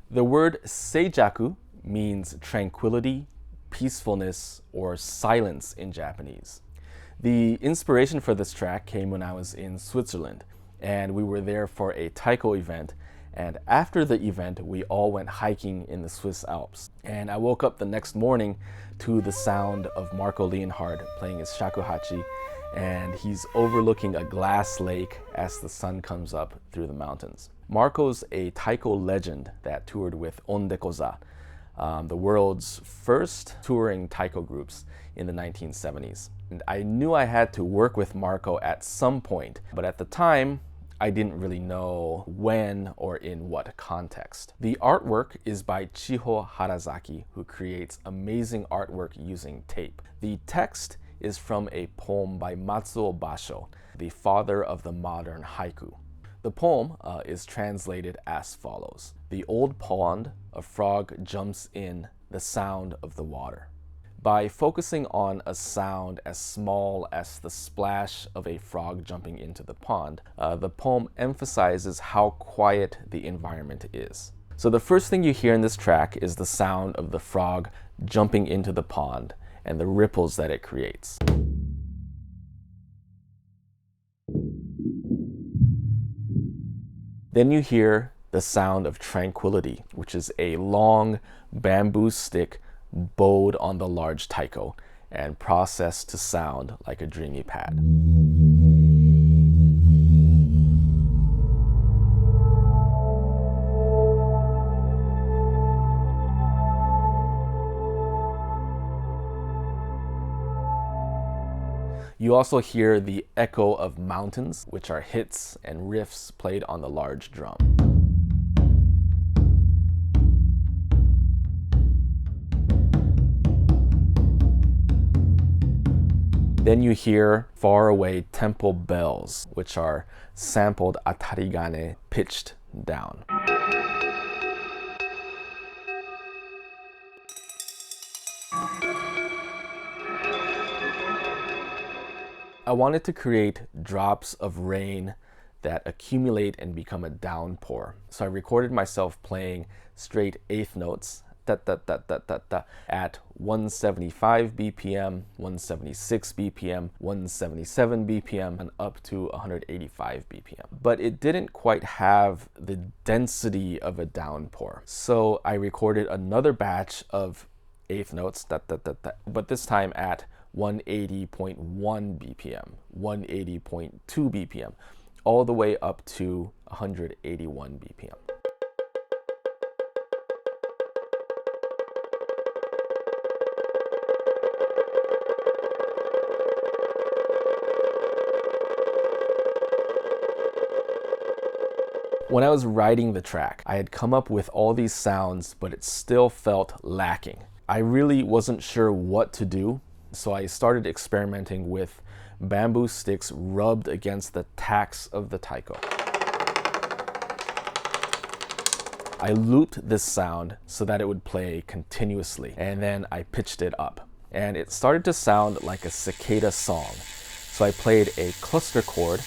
The word Seijaku means tranquility, peacefulness, or silence in Japanese. The inspiration for this track came when I was in Switzerland, and we were there for a Taiko event. And after the event, we all went hiking in the Swiss Alps. And I woke up the next morning to the sound of Marco Lienhard playing his shakuhachi, and he's overlooking a glass lake as the sun comes up through the mountains. Marco's a Taiko legend that toured with Ondekoza, the world's first touring Taiko groups in the 1970s. And I knew I had to work with Marco at some point, but at the time, I didn't really know when or in what context. The artwork is by Chiho Harazaki, who creates amazing artwork using tape. The text is from a poem by Matsuo Basho, the father of the modern haiku. The poem is translated as follows. The old pond, a frog jumps in, the sound of the water. By focusing on a sound as small as the splash of a frog jumping into the pond, the poem emphasizes how quiet the environment is. So the first thing you hear in this track is the sound of the frog jumping into the pond and the ripples that it creates. Then you hear the sound of tranquility, which is a long bamboo stick bowed on the large taiko and processed to sound like a dreamy pad. You also hear the echo of mountains, which are hits and riffs played on the large drum. Then you hear faraway temple bells, which are sampled atarigane pitched down. I wanted to create drops of rain that accumulate and become a downpour. So I recorded myself playing straight eighth notes at 175 BPM, 176 BPM, 177 BPM, and up to 185 BPM. But it didn't quite have the density of a downpour. So I recorded another batch of eighth notes, but this time at 180.1 BPM, 180.2 BPM, all the way up to 181 BPM. When I was writing the track, I had come up with all these sounds, but it still felt lacking. I really wasn't sure what to do, so I started experimenting with bamboo sticks rubbed against the tacks of the taiko. I looped this sound so that it would play continuously, and then I pitched it up. And it started to sound like a cicada song. So I played a cluster chord,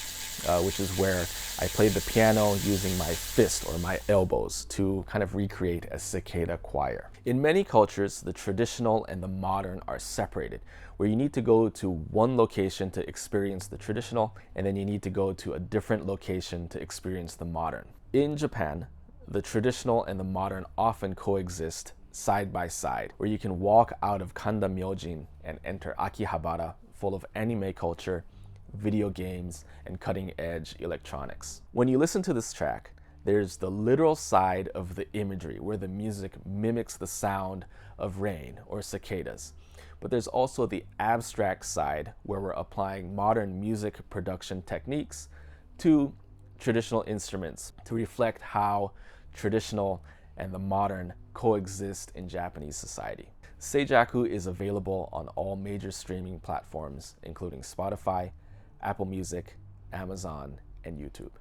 which is where I played the piano using my fist or my elbows to kind of recreate a cicada choir. In many cultures, the traditional and the modern are separated, where you need to go to one location to experience the traditional, and then you need to go to a different location to experience the modern. In Japan, the traditional and the modern often coexist side by side, where you can walk out of Kanda Myojin and enter Akihabara, full of anime culture, video games, and cutting-edge electronics. When you listen to this track, there's the literal side of the imagery where the music mimics the sound of rain or cicadas. But there's also the abstract side where we're applying modern music production techniques to traditional instruments to reflect how traditional and the modern coexist in Japanese society. Seijaku is available on all major streaming platforms, including Spotify, Apple Music, Amazon, and YouTube.